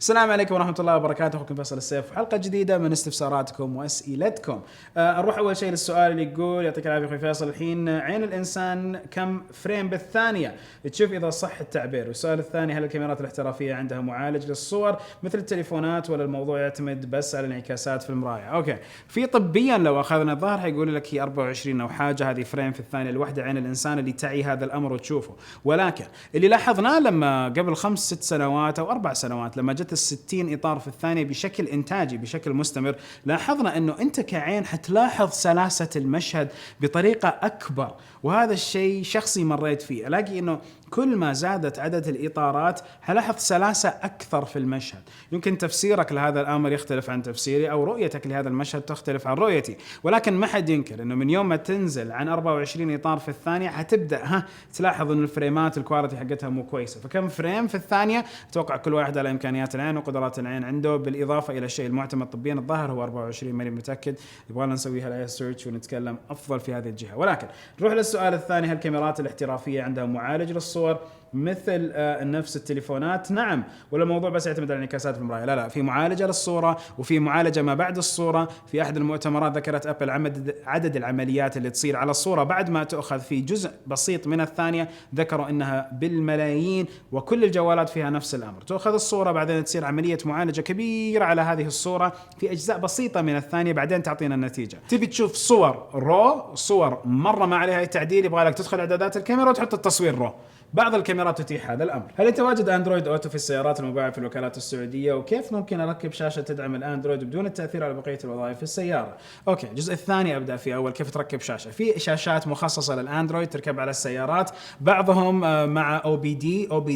السلام عليكم ورحمة الله وبركاته. أخوكم فيصل السيف، حلقة جديدة من استفساراتكم وأسئلتكم. نروح أول شيء للسؤال اللي يقول: يعطيك العافية أخوي فيصل، الحين عين الإنسان كم فريم بالثانية تشوف إذا صح التعبير؟ والسؤال الثاني: هل الكاميرات الاحترافية عندها معالج للصور مثل التليفونات، ولا الموضوع يعتمد بس على الانعكاسات في المراية؟ أوكي، في طبيا لو أخذنا الظاهر حيقول لك هي 24 أو حاجة، هذه فريم في الثانية الواحدة عين الإنسان اللي تعي هذا الأمر وتشوفه. ولكن اللي لاحظناه لما قبل 5-6 سنوات أو 4 سنوات لما جت 60 إطار في الثانية بشكل إنتاجي بشكل مستمر، لاحظنا أنه أنت كعين حتلاحظ سلاسة المشهد بطريقة أكبر. وهذا الشيء شخصي مريت فيه، ألاقي أنه كل ما زادت عدد الإطارات هلاحظ سلاسة أكثر في المشهد. يمكن تفسيرك لهذا الأمر يختلف عن تفسيري، أو رؤيتك لهذا المشهد تختلف عن رؤيتي، ولكن ما حد ينكر أنه من يوم ما تنزل عن 24 إطار في الثانية حتبدأ تلاحظ أن الفريمات الكواليتي حقتها مو كويسة. فكم فريم في الثانية؟ أتوقع كل واحد على إمكانيات العين وقدرات العين عنده، بالإضافة إلى الشيء المعتمد طبيا الظاهر هو 24، ماني متأكد، يبغى نسويها عليها سيرش ونتكلم أفضل في هذه الجهة. ولكن نروح للسؤال الثاني: هل الكاميرات الاحترافية عندها معالج للصور مثل نفس التليفونات؟ نعم. ولا الموضوع بس يعتمد على انعكاسات في المراية؟ لا، في معالجة للصورة وفي معالجة ما بعد الصورة. في أحد المؤتمرات ذكرت أبل عدد العمليات اللي تصير على الصورة بعد ما تأخذ في جزء بسيط من الثانية، ذكروا إنها بالملايين، وكل الجوالات فيها نفس الأمر. تأخذ الصورة بعدين تصير عملية معالجة كبيرة على هذه الصورة في أجزاء بسيطة من الثانية، بعدين تعطينا النتيجة. تبي تشوف صور رو، صور مرة ما عليها أي تعديل، يبغى لك تدخل إعدادات الكاميرا وتحط التصوير رو. بعض الكاميرات تتيح هذا الأمر. هل يتواجد أندرويد أوتو في السيارات المباعة في الوكالات السعودية؟ وكيف ممكن أركب شاشة تدعم الأندرويد بدون التأثير على بقية الوظائف في السيارة؟ أوكي، الجزء الثاني أبدأ فيه. أول، كيف تركب شاشة؟ في شاشات مخصصة للأندرويد تركب على السيارات، بعضهم مع OBD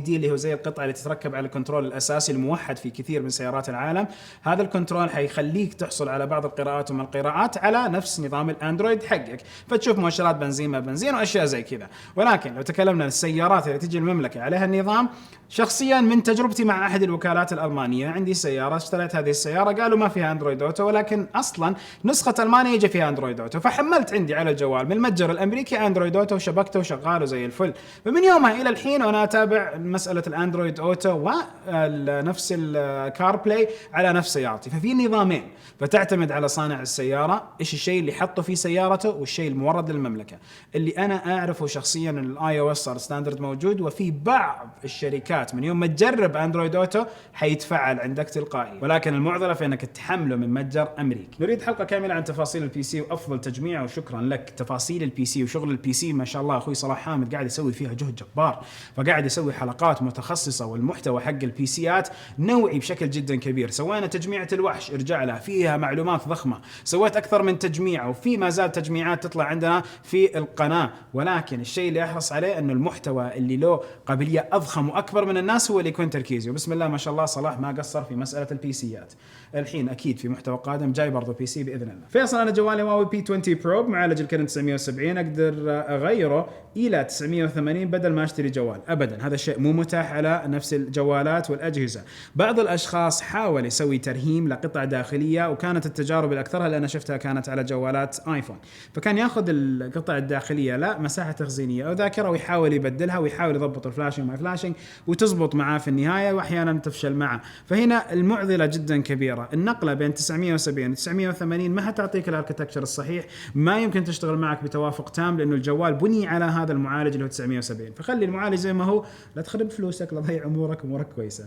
اللي هو زي القطعة اللي تتركب على الكنترول الأساسي الموحد في كثير من سيارات العالم. هذا الكنترول حيخليك تحصل على بعض القراءات ومن القراءات على نفس نظام الأندرويد حقك، فتشوف مؤشرات بنزين ما بنزين وأشياء زي كذا. ولكن لو تكلمنا عن السيارات اللي تجي المملكة عليها النظام، شخصيا من تجربتي مع أحد الوكالات الألمانية، عندي سيارة اشتريت هذه السيارة، قالوا ما فيها أندرويد أوتو، ولكن أصلا نسخة ألمانيا يجي فيها أندرويد أوتو، فحملت عندي على الجوال من المتجر الأمريكي أندرويد أوتو وشبكته وشغاله زي الفل. فمن يومها إلى الحين وأنا أتابع مسألة الأندرويد أوتو ونفس الكار بلاي على نفس سيارتي. ففي نظامين، فتعتمد على صانع السيارة إيش الشيء اللي حطه في سيارته والشيء المورد للمملكة. اللي أنا أعرفه شخصيا أن الآي أو إس صار ستاندرد موجود، وفي بعض الشركات من يوم ما تجرب أندرويد أوتو حيتفعل عندك تلقائي، ولكن المعضلة في أنك تحمله من متجر أمريكي. نريد حلقة كاملة عن تفاصيل البي سي وأفضل تجميع، وشكرا لك. تفاصيل البي سي وشغل البي سي ما شاء الله أخوي صلاح حامد قاعد يسوي فيها جهد جبار، فقاعد يسوي حلقات متخصصة، والمحتوى حق البي سيات نوعي بشكل جدا كبير. سوينا تجميعة الوحش، ارجع لها، فيها معلومات ضخمة. سويت أكثر من تجميع، وفي ما زال تجميعات تطلع عندنا في القناة. ولكن الشيء اللي أحرص عليه أنه المحتوى اللي له قابلية أضخم وأكبر من الناس هو اللي يكون تركيزي. وبسم الله ما شاء الله صلاح ما قصر في مسألة البي سيات. الحين أكيد في محتوى قادم جاي برضو بي سي بإذن الله. فيصل، أنا جوالي هواوي P20 برو بمعالج الكرن 970، أقدر أغيره إلى 980 بدل ما أشتري جوال؟ أبدا، هذا الشيء مو متاح على نفس الجوالات والأجهزة. بعض الأشخاص حاول يسوي ترهيم لقطع داخلية، وكانت التجارب الأكثرها اللي أنا شفتها كانت على جوالات آيفون، فكان ياخذ القطع الداخلية لا مساحة تخزينية أو ذاكرة ويحاول يبدلها ويحاول يضبط الفلاشنج مع فلاشنج وتزبط معاه في النهاية، وأحيانا تفشل معه. فهنا المعضلة جدا كبيرة. النقلة بين 970 و 980 ما حتعطيك الاركتكتشر الصحيح، ما يمكن تشتغل معك بتوافق تام، لأنه الجوال بني على هذا المعالج اللي هو 970. فخلي المعالج زي ما هو، لا تخرب فلوسك، لا تضيع أمورك كويسة.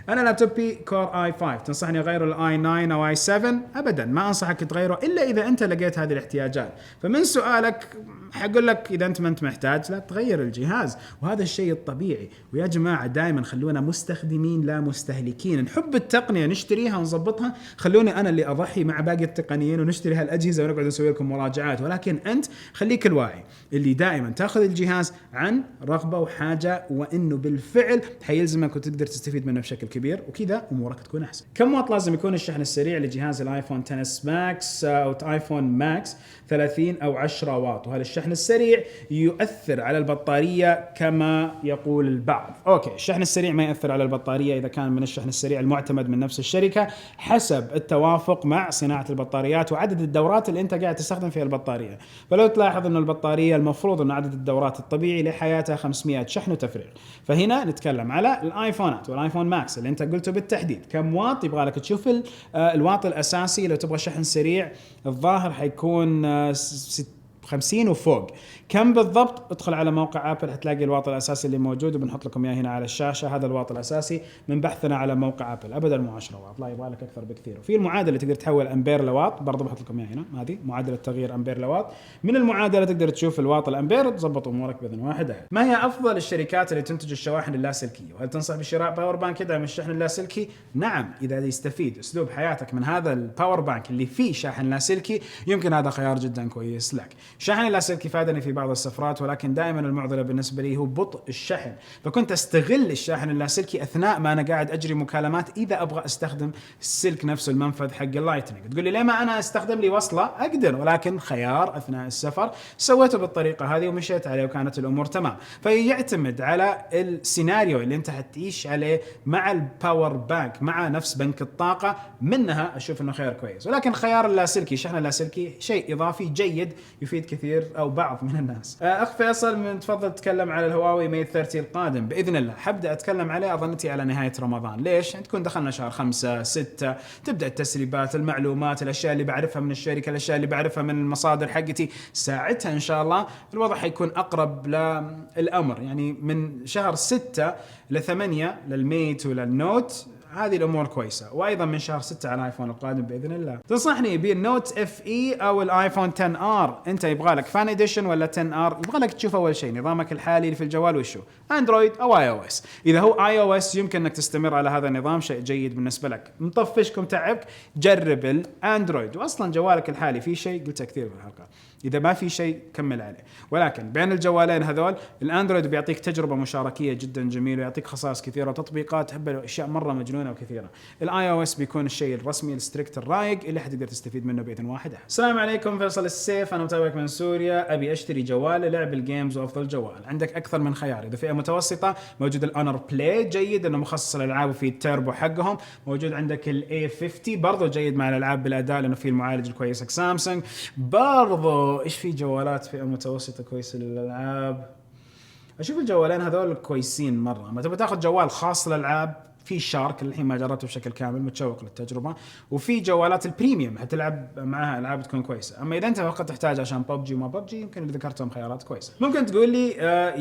أنا لابتوبي كور i5، تنصحني أغيره الاي 9 أو i7؟ أبدا ما أنصحك تغيره إلا إذا أنت لقيت هذه الاحتياجات. فمن سؤالك حقول لك إذا أنت ما أنت محتاج لا تغير الجهاز، وهذا الشيء الطبيعي. ويا جماعة دائما خلونا مستخدمين لا مستهلكين، نحب التقنية نشتريها ونضبطها، خلوني أنا اللي أضحي مع باقي التقنيين ونشتري هالأجهزة ونقعد نسوي لكم مراجعات. ولكن أنت خليك الواعي اللي دائما تأخذ الجهاز عن رغبة وحاجة، وإنه بالفعل حيلزمك وتقدر تستفيد منه بشكل كبير، وكذا أمورك تكون أحسن. كم واط لازم يكون الشحن السريع لجهاز الآيفون 10 ماكس أو آيفون ماكس؟ 30 أو 10 واط. وهذا الشحن السريع يؤثر على البطارية كما يقول البعض. اوكي، الشحن السريع ما يأثر على البطارية اذا كان من الشحن السريع المعتمد من نفس الشركة حسب التوافق مع صناعة البطاريات وعدد الدورات اللي انت قاعد تستخدم فيها البطارية. فلو تلاحظ انه البطارية المفروض ان عدد الدورات الطبيعي لحياتها 500 شحن وتفريغ، فهنا نتكلم على الايفونات والايفون ماكس اللي انت قلته بالتحديد كم واط يبغى لك تشوف الواط الاساسي. لو تبغى شحن سريع الظاهر حيكون 50 وفوق. كم بالضبط؟ ادخل على موقع ابل حتلاقي الواط الاساسي اللي موجود وبنحط لكم اياه هنا على الشاشه. هذا الواط الاساسي من بحثنا على موقع ابل، ابدا مو 10 واط، لا يبغى لك اكثر بكثير. وفي المعادله اللي تقدر تحول امبير لواط برضه بحط لكم اياها هنا، هذه معادله تغيير امبير لواط. من المعادله تقدر تشوف الواط الامبير تضبط امورك باذن واحد أحد. ما هي افضل الشركات اللي تنتج الشواحن اللاسلكيه؟ وهل تنصح بشراء باور بانك يدعم الشحن اللاسلكي؟ نعم، اذا يستفيد اسلوب حياتك من هذا الباور بانك اللي فيه شاحن لاسلكي يمكن هذا خيار جدا كويس لك. شاحن اللاسلكي فادني في بعض السفرات، ولكن دائما المعضله بالنسبه لي هو بطء الشحن، فكنت استغل الشاحن اللاسلكي اثناء ما انا قاعد اجري مكالمات اذا ابغى استخدم السلك نفسه المنفذ حق اللايتنج. تقول لي ليه ما انا استخدم لي وصله؟ اقدر، ولكن خيار اثناء السفر سويته بالطريقه هذه ومشيت عليه وكانت الامور تمام. فيعتمد على السيناريو اللي انت حتعيش عليه مع الباور بانك مع نفس بنك الطاقه، منها اشوف انه خيار كويس. ولكن خيار اللاسلكي، شحن اللاسلكي شيء اضافي جيد يفيد كثير او بعض من الناس. اخ فيصل من تفضل تتكلم على الهواوي ميت 30 القادم باذن الله. حبدا اتكلم عليه اظنتي على نهايه رمضان. ليش؟ تكون دخلنا شهر 5 6 تبدا التسريبات، المعلومات، الاشياء اللي بعرفها من الشركه، الاشياء اللي بعرفها من المصادر حقتي، ساعتها ان شاء الله الوضع حيكون اقرب للامر. يعني من شهر 6 ل8 للميت وللنوت هذه الامور كويسه، وايضا من شهر 6 على الايفون القادم باذن الله. تنصحني بالنوت اف اي او الايفون 10 ار؟ انت يبغى لك فان اديشن ولا 10 ار؟ يبغى لك تشوف اول شيء نظامك الحالي في الجوال وشو، اندرويد او اي او اس. اذا هو اي او اس يمكن انك تستمر على هذا النظام، شيء جيد بالنسبه لك. مطفشكم تعبك جرب الاندرويد، واصلا جوالك الحالي في شيء قلتها كثير بالحلقه، اذا ما في شيء كمل عليه. ولكن بين الجوالين هذول الاندرويد بيعطيك تجربه مشاركيه جدا جميله ويعطيك خصائص كثيره وتطبيقات هبل واشياء مره مجنونه وكثيره. الاي او اس بيكون الشيء الرسمي الستريكت الرايق اللي حتقدر تستفيد منه باذن واحد. السلام عليكم، فيصل السيف، انا متابعك من سوريا. ابي اشتري جوال للعب الجيمز وافضل جوال. عندك اكثر من خيار. اذا فئه متوسطه موجود الاونر بلاي جيد انه مخصص للالعاب وفي التيربو حقهم. موجود عندك الاي 50 برضه جيد مع الالعاب بالاداء لانه في المعالج الكويس. سامسونج برضه ايش في جوالات فئه متوسطه كويسه للالعاب. اشوف الجوالين هذول كويسين مره. ما تبغى تاخذ جوال خاص للالعاب في شارك اللي الحين ما جربته بشكل كامل، متشوق للتجربه. وفي جوالات البريميوم حتلعب معها العاب تكون كويسه. اما اذا انت فقط تحتاج عشان ببجي وما ببجي يمكن اللي ذكرتهم خيارات كويسه. ممكن تقول لي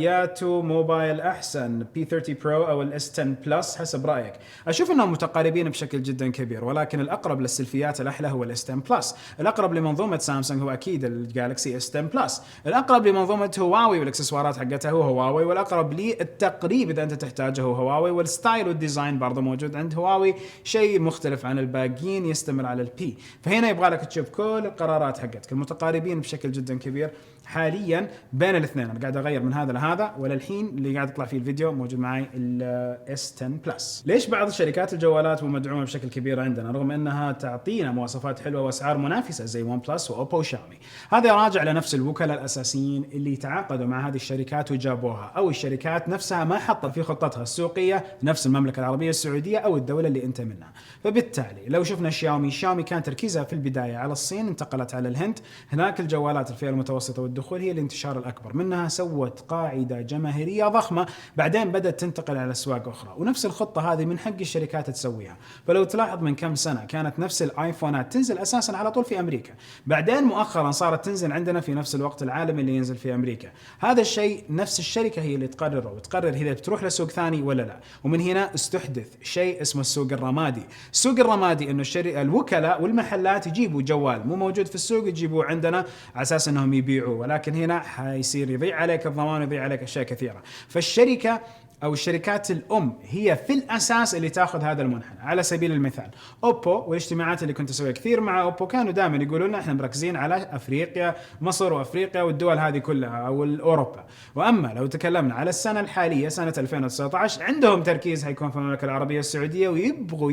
يا 2 موبايل احسن، بي 30 برو او الاس 10 بلس حسب رايك؟ اشوف انهم متقاربين بشكل جدا كبير، ولكن الاقرب للسلفيات الاحلى هو الاس 10 بلس. الاقرب لمنظومه سامسونج هو اكيد الجالكسي اس 10 بلس. الاقرب لمنظومه هواوي والاكسسوارات حقتها هو هواوي. والاقرب للتقريب اذا انت تحتاجه هو هواوي. والستايل والديزاين برضه موجود عند هواوي، شيء مختلف عن الباقيين يستمر على البي. فهنا يبغى لك تشوف كل القرارات حقتك. المتقاربين بشكل جدا كبير حاليا بين الاثنين. انا قاعد اغير من هذا لهذا، وللحين اللي قاعد يطلع فيه الفيديو موجود معي الاس 10 بلس. ليش بعض شركات الجوالات مو مدعومه بشكل كبير عندنا رغم انها تعطينا مواصفات حلوه واسعار منافسه زي ون بلس واوبو وشاومي؟ هذا راجع لنفس الوكلاء الاساسيين اللي تعاقدوا مع هذه الشركات وجابوها، او الشركات نفسها ما حطت في خطتها السوقيه نفس المملكه العربيه السعوديه او الدوله اللي انت منها. فبالتالي لو شفنا شاومي كان تركيزها في البدايه على الصين، انتقلت على الهند. هناك الجوالات الفئه المتوسطه والدخول هي الانتشار الاكبر منها، سوت قاعده جماهيريه ضخمه، بعدين بدات تنتقل على اسواق اخرى. ونفس الخطه هذه من حق الشركات تسويها. فلو تلاحظ من كم سنه كانت نفس الايفونات تنزل اساسا على طول في امريكا، بعدين مؤخرا صارت تنزل عندنا في نفس الوقت العالمي اللي ينزل في امريكا. هذا الشيء نفس الشركه هي اللي تقرره وتقرر هي بتروح لسوق ثاني ولا لا. ومن هنا استحدث شيء اسمه السوق الرمادي. السوق الرمادي انه الوكلاء والمحلات يجيبوا جوال مو موجود في السوق يجيبوه عندنا على اساس انهم يبيعوه، ولكن هنا حيصير يضيع عليك الضمان ويضيع عليك اشياء كثيره. فالشركه أو الشركات الأم هي في الأساس اللي تأخذ هذا المنحنى. على سبيل المثال أوبو والاجتماعات اللي كنت أسويها كثير مع أوبو كانوا دائما يقولون لنا إحنا مركزين على أفريقيا، مصر وأفريقيا والدول هذه كلها أو أوروبا. وأما لو تكلمنا على السنة الحالية سنة 2019 عندهم تركيز حيكون في المملكة العربية السعودية، ويبغوا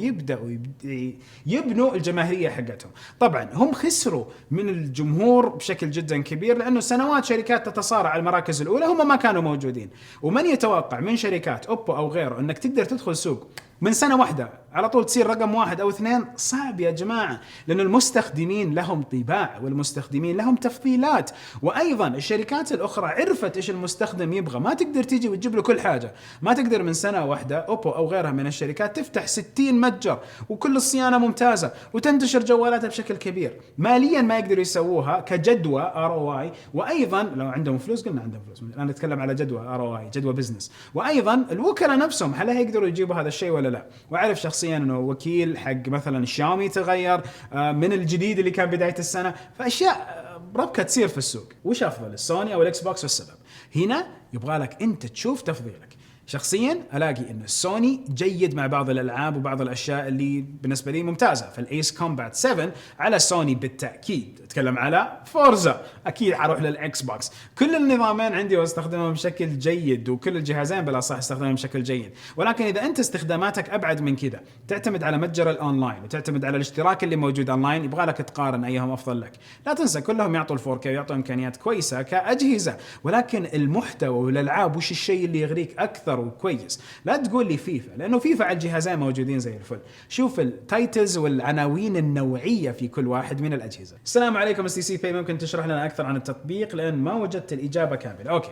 يبنوا الجماهيرية حقتهم. طبعا هم خسروا من الجمهور بشكل جدا كبير، لأنه سنوات شركات تتصارع على المراكز الأولى هم ما كانوا موجودين. ومن يتوقع من شركات أوبو أو غيره أنك تقدر تدخل سوق من سنة واحدة على طول تصير رقم 1 أو 2؟ صعب يا جماعة، لأن المستخدمين لهم طباع والمستخدمين لهم تفضيلات، وأيضا الشركات الأخرى عرفت إيش المستخدم يبغى. ما تقدر تيجي وتجيب له كل حاجة. ما تقدر من سنة واحدة أوبو أو غيرها من الشركات تفتح 60 متجر وكل الصيانة ممتازة وتنتشر جوالاتها بشكل كبير. ماليا ما يقدروا يسووها كجدوى ROI، وأيضا لو عندهم فلوس، قلنا عندهم فلوس، أنا أتكلم على جدوى ROI، جدوى بزنس. وأيضا الوكلاء نفسهم هل هيقدروا يجيبوا هذا الشيء ولا لا؟ وأعرف شخصيا أنه وكيل حق مثلا شاومي تغير من الجديد اللي كان بداية السنة، فأشياء ربكة تصير في السوق. وش أفضل، السوني أو الإكس بوكس؟ والسبب هنا يبغالك أنت تشوف تفضيلك. شخصيا ألاقي أن السوني جيد مع بعض الألعاب وبعض الأشياء اللي بالنسبة لي ممتازة. فالإيس كومبات 7 على السوني بالتأكيد. أتكلم على فورزا أكيد حروح للإكس بوكس. كل النظامين عندي واستخدمهم بشكل جيد، وكل الجهازين بلا صح استخدمهم بشكل جيد. ولكن إذا أنت استخداماتك أبعد من كذا، تعتمد على متجر الأونلاين وتعتمد على الاشتراك اللي موجود أونلاين، يبغالك تقارن أيهم أفضل لك. لا تنسى كلهم يعطوا ال4K ويعطوا إمكانيات كويسة كأجهزة، ولكن المحتوى والألعاب وش الشيء اللي يغريك أكثر وكويس؟ لا تقول لي فيفا، لأنه فيفا على الجهازين موجودين زي الفل. شوف التايتلز والعناوين النوعية في كل واحد من الأجهزة. السلام عليكم STC Pay، ممكن تشرح لنا أكثر عن التطبيق لأن ما وجدت الإجابة كاملة. أوكي،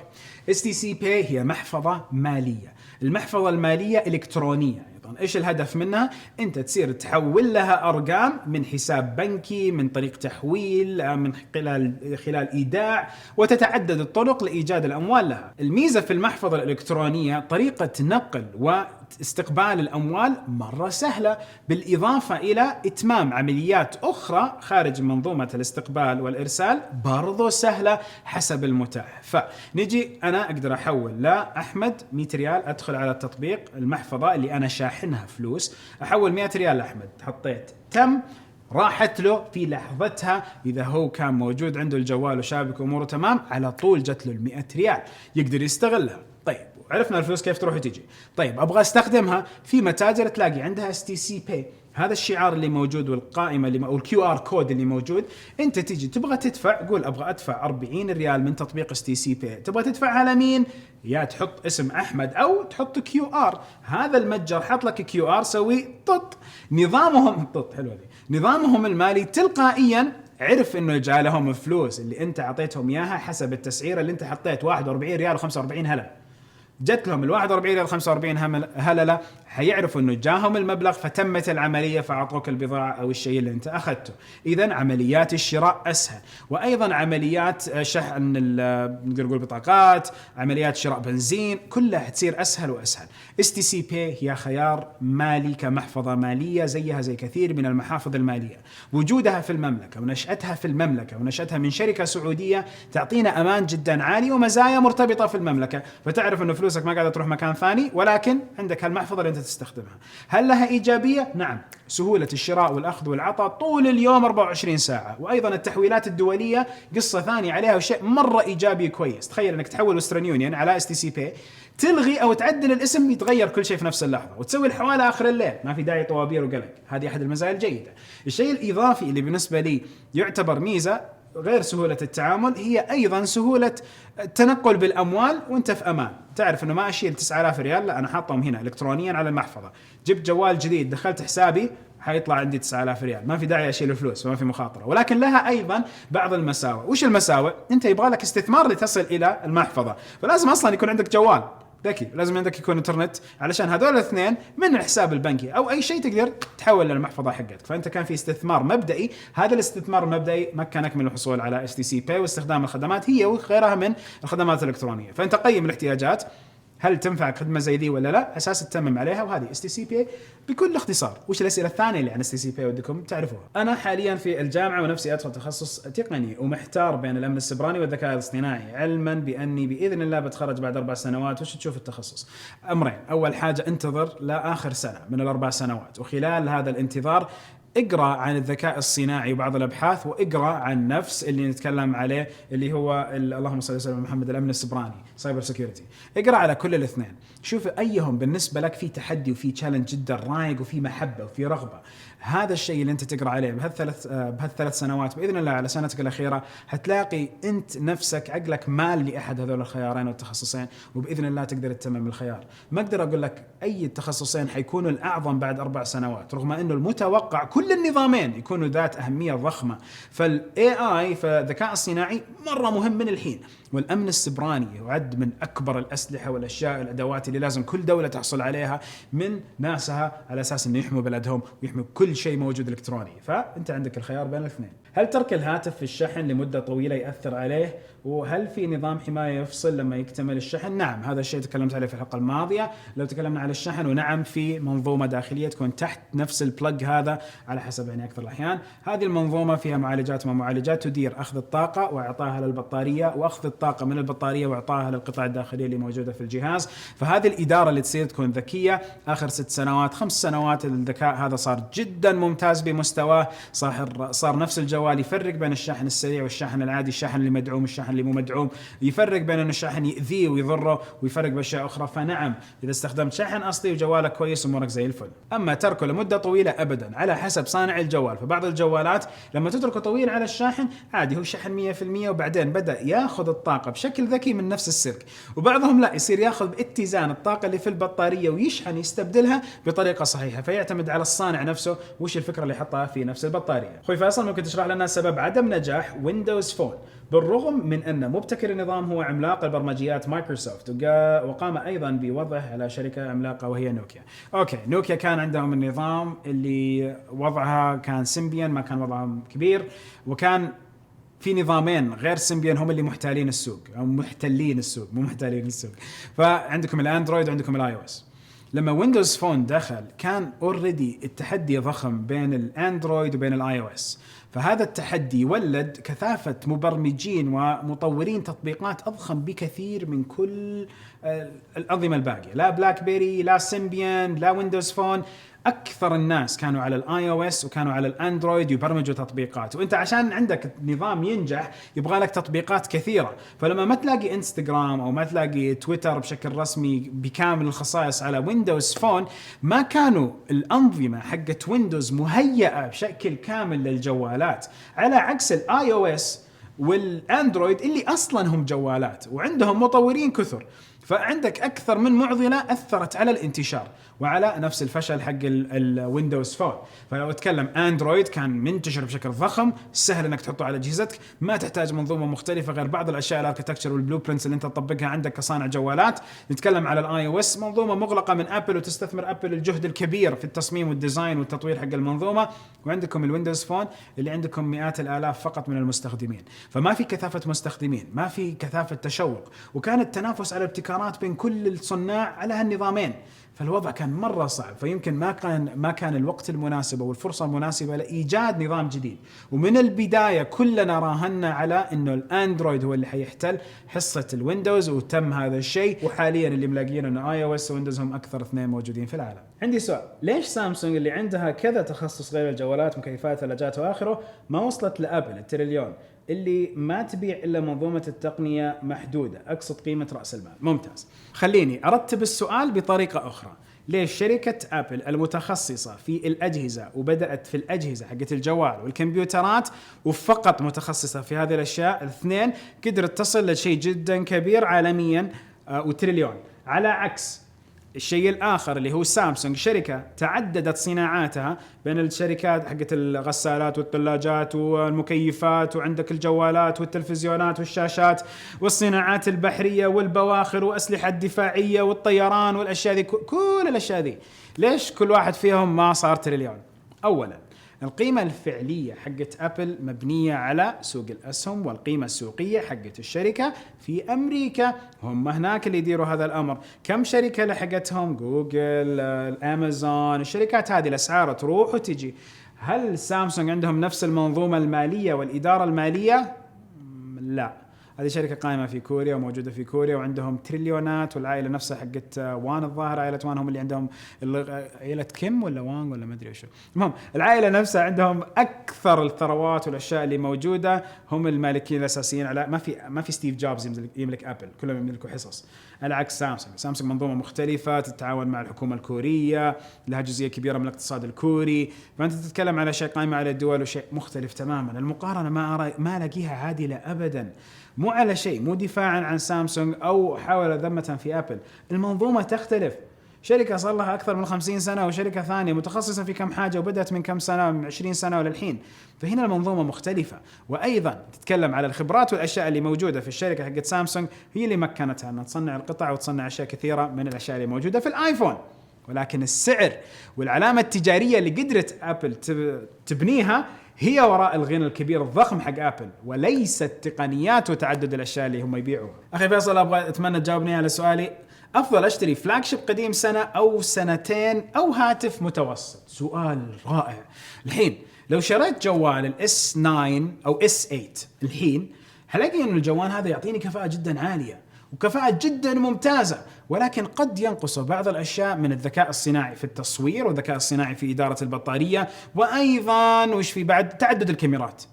STC Pay هي محفظة مالية. المحفظة المالية إلكترونية. إيش الهدف منها؟ أنت تصير تحول لها أرقام من حساب بنكي، من طريق تحويل، من خلال إيداع، وتتعدد الطرق لإيجاد الأموال لها. الميزة في المحفظة الإلكترونية طريقة نقل واستقبال الأموال مرة سهلة، بالإضافة إلى إتمام عمليات أخرى خارج منظومة الاستقبال والإرسال برضو سهلة حسب المتاح. فنجي أنا أقدر أحول لأحمد 100 ريال، أدخل على التطبيق المحفظة اللي أنا شاحنها فلوس، أحول 100 ريال لأحمد، حطيت تم، راحت له في لحظتها. إذا هو كان موجود عنده الجوال وشابك أموره تمام، على طول جت له 100 ريال يقدر يستغلها. طيب عرفنا الفلوس كيف تروح وتيجي. طيب أبغى استخدمها في متاجر تلاقي عندها STC Pay، هذا الشعار اللي موجود والقائمة اللي أو الQR كود اللي موجود. أنت تيجي تبغى تدفع، قول أبغى أدفع 40 ريال من تطبيق STC Pay. تبغى تدفعها لمين؟ يا تحط اسم أحمد أو تحط QR. هذا المتجر حط لك QR، سوي طط. نظامهم طط حلوة دي. نظامهم المالي تلقائيا عرف انه جالهم فلوس اللي انت عطيتهم اياها حسب التسعيره اللي انت حطيت 41 ريال و45 هلله. جت لهم ال 41 ريال 45 هلله، حيعرفوا انه جاهم المبلغ فتمت العمليه فاعطوك البضاعه او الشيء اللي انت اخذته. اذا عمليات الشراء اسهل، وايضا عمليات شحن نقدر نقول بطاقات، عمليات شراء بنزين، كلها تصير اسهل واسهل. STC Pay هي خيار مالي كمحفظه ماليه زيها زي كثير من المحافظ الماليه. وجودها في المملكه ونشاتها في المملكه ونشاتها من شركه سعوديه تعطينا امان جدا عالي ومزايا مرتبطه في المملكه، فتعرف انه فلوسك ما قاعده تروح مكان ثاني، ولكن عندك هالمحفظه اللي انت تستخدمها. هل لها ايجابيه؟ نعم، سهوله الشراء والاخذ والعطاء طول اليوم 24 ساعه، وايضا التحويلات الدوليه قصه ثانيه عليها وشيء مره ايجابي كويس. تخيل انك تحول وسترن يونيون على STC Pay، تلغي او تعدل الاسم يتغير كل شيء في نفس اللحظه، وتسوي الحواله اخر الليل، ما في داعي طوابير وقلق. هذه احد المزايا الجيده. الشيء الاضافي اللي بالنسبه لي يعتبر ميزه غير سهولة التعامل، هي أيضا سهولة التنقل بالأموال وانت في أمان. تعرف أنه ما أشيل 9000 ريال، لا، أنا حاطهم هنا إلكترونيا على المحفظة. جبت جوال جديد، دخلت حسابي، حيطلع عندي 9000 ريال، ما في داعي أشيل الفلوس وما في مخاطرة. ولكن لها أيضا بعض المساوئ. وش المساوئ؟ أنت يبغى لك استثمار لتصل إلى المحفظة، فلازم أصلا يكون عندك جوال ذكي، لازم عندك يكون انترنت، علشان هذول الاثنين من الحساب البنكي او اي شيء تقدر تحول للمحفظه حقتك. فانت كان في استثمار مبدئي، هذا الاستثمار المبدئي مكنك من الحصول على STC Pay واستخدام الخدمات هي وغيرها من الخدمات الالكترونيه. فانت قيم الاحتياجات، هل تنفعك خدمه زي ذي ولا لا، اساس تتمم عليها. وهذه STCPA بكل اختصار. وش الاسئله الثانيه اللي عن STCPA ودكم تعرفوها؟ انا حاليا في الجامعه ونفسي ادخل تخصص تقني ومحتار بين الامن السيبراني والذكاء الاصطناعي، علما باني باذن الله بتخرج بعد 4 سنوات. وش تشوف التخصص؟ امرين، اول حاجه انتظر لاخر سنه من ال4 سنوات، وخلال هذا الانتظار اقرأ عن الذكاء الصناعي وبعض الأبحاث، واقرأ عن نفس اللي نتكلم عليه اللي هو اللهم صل وسلم على محمد الأمن السيبراني سايبر سيكيورتي. اقرأ على كل الاثنين، شوف أيهم بالنسبة لك في تحدي وفي تشالنج جدا رايق وفي محبة وفي رغبة. هذا الشيء اللي أنت تقرأ عليه بهالثلاث سنوات بإذن الله على سنتك الأخيرة هتلاقي أنت نفسك عقلك مال لأحد هذول الخيارين والتخصصين، وبإذن الله تقدر تتمم الخيار. ما أقدر أقول لك أي التخصصين حيكونوا الأعظم بعد 4 سنوات، رغم أنه المتوقع كل النظامين يكونوا ذات أهمية ضخمة. فالAI فالذكاء الصناعي مرة مهم من الحين، والأمن السيبراني يعد من أكبر الأسلحة والأشياء الأدوات اللي لازم كل دولة تحصل عليها من ناسها، على أساس أنه يحموا بلدهم ويحموا كل شيء موجود إلكتروني. فأنت عندك الخيار بين الاثنين. هل ترك الهاتف في الشحن لمدة طويلة يأثر عليه؟ وهل في نظام حماية يفصل لما يكتمل الشحن؟ نعم، هذا الشيء تكلمت عليه في الحلقة الماضية لو تكلمنا على الشحن. ونعم، في منظومة داخلية تكون تحت نفس البلج هذا على حسب يعني أكثر الأحيان. هذه المنظومة فيها معالجات ومعالجات تدير أخذ الطاقة وإعطائها للبطارية، وأخذ الطاقة من البطارية وإعطائها للقطع الداخلية اللي موجودة في الجهاز. فهذه الإدارة اللي تصير تكون ذكية. آخر 6 سنوات 5 سنوات الذكاء هذا صار جدا ممتاز بمستواه. صار نفس الجوال يفرق بين الشحن السريع والشحن العادي، الشحن اللي مدعوم والشحن اللي مو مدعوم، يفرق بين انه الشحن يؤذيه ويضره، ويفرق باشياء اخرى. فنعم، اذا استخدمت شحن اصلي وجوالك كويس امورك زي الفل. اما تركه لمده طويله ابدا، على حسب صانع الجوال. فبعض الجوالات لما تتركه طويل على الشاحن عادي هو شحن 100%، وبعدين بدا ياخذ الطاقه بشكل ذكي من نفس السلك. وبعضهم لا، يصير ياخذ باتزان الطاقه اللي في البطاريه ويشحن يستبدلها بطريقه صحيحه. فيعتمد على الصانع نفسه وش الفكره اللي حطها في نفس البطاريه. اخوي فيصل، ممكن تشرح لنا سبب عدم نجاح ويندوز فون بالرغم من أن مبتكر النظام هو عملاق البرمجيات مايكروسوفت، وقام أيضا بوضعه على شركة عملاقة وهي نوكيا. أوكي، نوكيا كان عندهم النظام اللي وضعها كان سيمبيان، ما كان وضعهم كبير، وكان في نظامين غير سيمبيان هم اللي محتالين السوق، أو محتلين السوق مو محتالين السوق. فعندكم الأندرويد وعندكم الآي أو إس. لما ويندوز فون دخل كان اوريدي التحدي ضخم بين الأندرويد وبين الآي أو إس. فهذا التحدي ولد كثافة مبرمجين ومطورين تطبيقات أضخم بكثير من كل الأنظمة الباقية. لا بلاك بيري، لا سيمبيان، لا ويندوز فون. أكثر الناس كانوا على الآي أو إس وكانوا على الأندرويد يبرمجوا تطبيقات. وأنت عشان عندك نظام ينجح يبغى لك تطبيقات كثيرة. فلما ما تلاقي إنستغرام أو ما تلاقي تويتر بشكل رسمي بكامل الخصائص على ويندوز فون، ما كانوا الأنظمة حقت ويندوز مهيئة بشكل كامل للجوالات، على عكس الآي أو إس والأندرويد اللي أصلاً هم جوالات وعندهم مطورين كثر. فعندك أكثر من معضلة أثرت على الانتشار وعلى نفس الفشل حق الويندوز فون. فلو اتكلم اندرويد كان منتشر بشكل ضخم، سهل انك تحطه على اجهزتك، ما تحتاج منظومه مختلفه غير بعض الاشياء الاركتكتشر والبلو برينتس اللي انت تطبقها عندك كصانع جوالات. نتكلم على الاي او اس، منظومه مغلقه من ابل وتستثمر ابل الجهد الكبير في التصميم والديزاين والتطوير حق المنظومه. وعندكم الويندوز فون اللي عندكم مئات الالاف فقط من المستخدمين، فما في كثافه مستخدمين، ما في كثافه تشوق، وكان التنافس على الابتكارات بين كل الصناع على هالنظامين. فالوضع كان مرة صعب. فيمكن ما كان الوقت المناسب أو الفرصة المناسبة لإيجاد نظام جديد. ومن البداية كلنا راهنا على إنه الأندرويد هو اللي حيحتل حصة الويندوز، وتم هذا الشيء. وحاليا اللي ملاقيين إنه آي أو إس ويندوز هم أكثر 2 موجودين في العالم. عندي سؤال، ليش سامسونج اللي عندها كذا تخصص غير الجوالات مكيفات ثلاجات وآخره ما وصلت لأبل التريليون اللي ما تبيع إلا منظومة التقنية محدودة، أقصد قيمة رأس المال؟ ممتاز. خليني أرتب السؤال بطريقة أخرى. ليش شركة أبل المتخصصة في الأجهزة وبدأت في الأجهزة حقت الجوال والكمبيوترات وفقط متخصصة في هذه الأشياء الاثنين، قدرت تصل لشيء جدا كبير عالميا وتريليون، على عكس الشيء الآخر اللي هو سامسونج، شركة تعددت صناعاتها بين الشركات حقت الغسالات والثلاجات والمكيفات، وعندك الجوالات والتلفزيونات والشاشات والصناعات البحرية والبواخر وأسلحة دفاعية والطيران والأشياء ذي، كل الأشياء ذي. ليش كل واحد فيهم ما صار تريليون؟ أولا القيمة الفعلية حقت أبل مبنية على سوق الأسهم، والقيمة السوقية حقت الشركة في أمريكا، هم هناك اللي يديروا هذا الأمر. كم شركة لحقتهم؟ جوجل، أمازون، الشركات هذه الأسعار تروح وتجي. هل سامسونج عندهم نفس المنظومة المالية والإدارة المالية؟ لا، هذه شركة قائمة في كوريا وموجودة في كوريا وعندهم تريليونات، والعائلة نفسها حقت وان، الظاهر عائلة وان هم اللي عندهم عائلة كيم ولا وان ولا ما أدري شو. المهم العائلة نفسها عندهم أكثر الثروات والأشياء اللي موجودة، هم المالكين الأساسيين. على ما في ستيف جوبز يملك أبل، كلهم يملكوا حصص. على عكس سامسونج منظومة مختلفة، تتعاون مع الحكومة الكورية، لها جزئية كبيرة من الاقتصاد الكوري، فأنت تتكلم على شيء قائم على الدول وشيء مختلف تماما. المقارنة ما ألاقيها عادلة أبدا، مو على شيء، مو دفاعا عن سامسونج أو حاول ذمة في أبل، المنظومة تختلف. شركة صار لها أكثر من 50 سنة وشركة ثانية متخصصة في كم حاجة وبدأت من كم سنة، من 20 سنة وللحين، فهنا المنظومة مختلفة. وأيضا تتكلم على الخبرات والأشياء اللي موجودة في الشركة حقت سامسونج، هي اللي مكنتها أن تصنع القطع وتصنع أشياء كثيرة من الأشياء اللي موجودة في الآيفون. ولكن السعر والعلامة التجارية اللي قدرت أبل تبنيها هي وراء الغنى الكبير الضخم حق أبل، وليس التقنيات وتعدد الأشياء اللي هم يبيعوها. أخي فيصل، أتمنى تجاوبني على سؤالي، أفضل أشتري فلاج شيب قديم سنة أو سنتين أو هاتف متوسط؟ سؤال رائع. الحين لو شريت جوال الاس 9 أو اس 8 الحين، هلاقي أن الجوال هذا يعطيني كفاءة جدا عالية وكفاءة جدا ممتازة، ولكن قد ينقص بعض الأشياء من الذكاء الصناعي في التصوير والذكاء الصناعي في إدارة البطارية، وأيضا وش في بعد تعدد الكاميرات.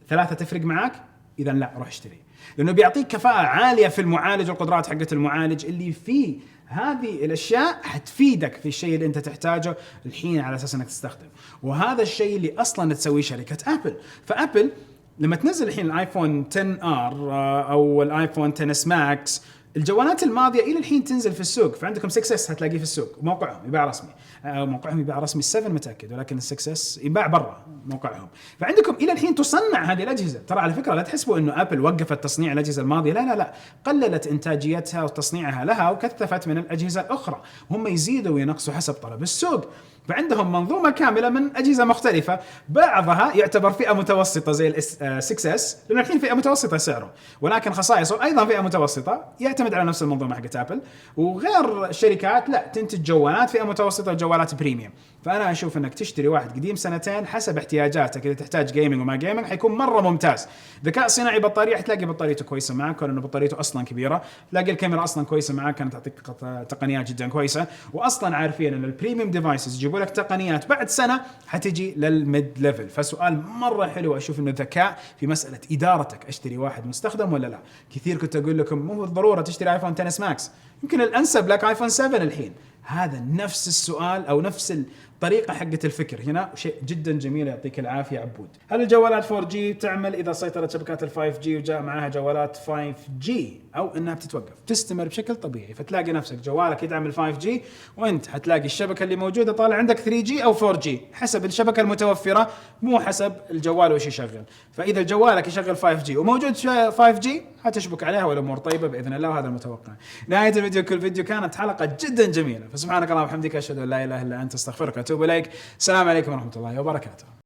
ثلاثة تفرق معك؟ إذا لا، روح اشتري، لأنه بيعطيك كفاءة عالية في المعالج والقدرات حقة المعالج اللي فيه. هذه الأشياء حتفيدك في الشيء اللي أنت تحتاجه الحين على أساس أنك تستخدم، وهذا الشيء اللي أصلا تسويه شركة أبل. فأبل لما تنزل الحين الايفون 10 ار او الايفون 10 اس ماكس، الجوالات الماضيه الى الحين تنزل في السوق، فعندكم 6 اس هتلاقيه في السوق، موقعهم يباع رسمي، موقعهم يباع رسمي، 7 متاكد، ولكن ال 6 اس يباع برا موقعهم. فعندكم الى الحين تصنع هذه الاجهزه. ترى على فكره لا تحسبوا انه ابل وقفت تصنيع الاجهزه الماضيه، لا لا لا، قللت انتاجيتها وتصنيعها لها وكثفت من الاجهزه الاخرى، هم يزيدوا وينقصوا حسب طلب السوق. فعندهم منظومة كاملة من أجهزة مختلفة، بعضها يعتبر فئة متوسطة زي الاس 6 اس، لأنه الحين فئة متوسطة سعره، ولكن خصائصه أيضا فئة متوسطة، يعتمد على نفس المنظومة حقت أبل. وغير الشركات لا تنتج جوالات فئة متوسطة وجوالات بريميوم. فأنا أشوف أنك تشتري واحد قديم سنتين حسب احتياجاتك، إذا تحتاج جيمنج وما جيمنج حيكون مرة ممتاز. ذكاء صناعي بطارية، حتلاقي بطاريته كويسة معك لأنه بطاريته أصلا كبيرة، تلاقي الكاميرا أصلا كويسة معك، كانت تعطيك تقنيات جدا كويسة، وأصلا عارفين أن البريميوم ديفايسز يجيبوا لك تقنيات بعد سنة حتجي للميد ليفل. فسؤال مرة حلو، أشوف أنه ذكاء في مسألة إدارتك، أشتري واحد مستخدم ولا لا. كثير كنت أقول لكم مو بالضرورة تشتري آيفون 10 اس ماكس، يمكن الأنسب لك آيفون 7 الحين. هذا نفس السؤال أو نفس الطريقة حقة الفكر هنا، شيء جدا جميل، يعطيك العافية عبود. هل الجوالات 4G تعمل إذا سيطرت شبكات ال 5G وجاء معها جوالات 5G، أو أنها بتتوقف تستمر بشكل طبيعي؟ فتلاقي نفسك جوالك يدعم ال 5G وأنت حتلاقي الشبكة اللي موجودة طالع عندك 3G أو 4G حسب الشبكة المتوفرة، مو حسب الجوال وش يشغل. فإذا جوالك يشغل 5G وموجود 5G هتشبك عليها والأمور طيبة بإذن الله، وهذا المتوقع. نهاية الفيديو، كل فيديو كانت حلقة جدا جميلة، فسبحانك اللهم وبحمدك أشهد أن لا إله إلا أنت أستغفرك وأتوب إليك. السلام عليكم ورحمة الله وبركاته.